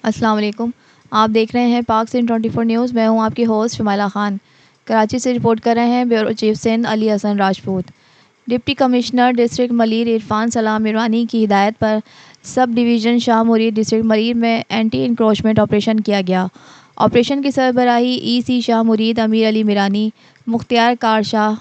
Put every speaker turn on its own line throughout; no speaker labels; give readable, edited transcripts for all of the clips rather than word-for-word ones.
السلام علیکم۔ آپ دیکھ رہے ہیں پاک سندھ 24 نیوز۔ میں ہوں آپ کی ہوسٹ شمائلہ خان۔ کراچی سے رپورٹ کر رہے ہیں bureau chief Sindh Ali Hassan Rajput. Deputy commissioner district Malir Irfan Salam Mirani کی ہدایت پر سب ڈویژن شاہ مرید ڈسٹرکٹ ملیر میں اینٹی انکروچمنٹ آپریشن کیا گیا۔ آپریشن کی سربراہی ای سی شاہ مرید امیر علی میرانی، مختار کار شاہ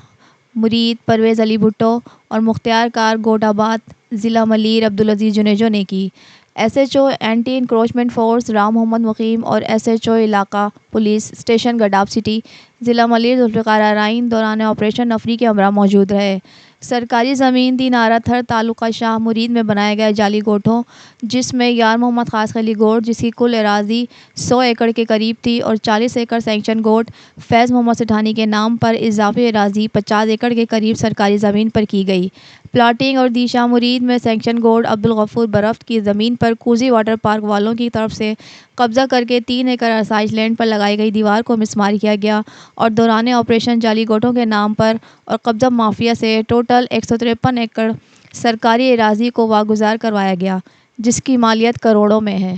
مرید پرویز علی بھٹو اور مختار کار گوٹ آباد ضلع ملیر عبدالعزیز جنیجو نے کی۔ S H O anti encroachment force Ram Muhammad Muqeem اور ایس ایچ او علاقہ پولیس اسٹیشن گڈاب سٹی ضلع ملیر ذوالفقار ارائین دوران آپریشن نفری کے ہمراہ موجود رہے۔ سرکاری زمین 3 آرا تھر تعلقہ شاہ مرید میں بنائے گئے جعلی گوٹھوں، جس میں یار محمد خاص خلی گوٹ جس کی کل اراضی 100 ایکڑ کے قریب تھی اور 40 ایکڑ سینکشن گوٹ فیض محمد سٹھانی کے نام پر اضافی اراضی 50 ایکڑ کے قریب سرکاری زمین پر کی گئی۔ پلاٹنگ اور دی شاہ مرید میں سینکشن گوٹ عبدالغفور برفت کی زمین پر کوزی واٹر پارک والوں کی طرف سے قبضہ کر کے 3 ایکڑ آسائش لینڈ پر لگائی گئی دیوار کو مسمار کیا گیا اور دوران آپریشن جعلی گوٹھوں کے نام پر اور قبضہ مافیا سے ٹوٹل 153 ایکڑ سرکاری اراضی کو واگزار کروایا گیا، جس کی مالیت کروڑوں میں ہے۔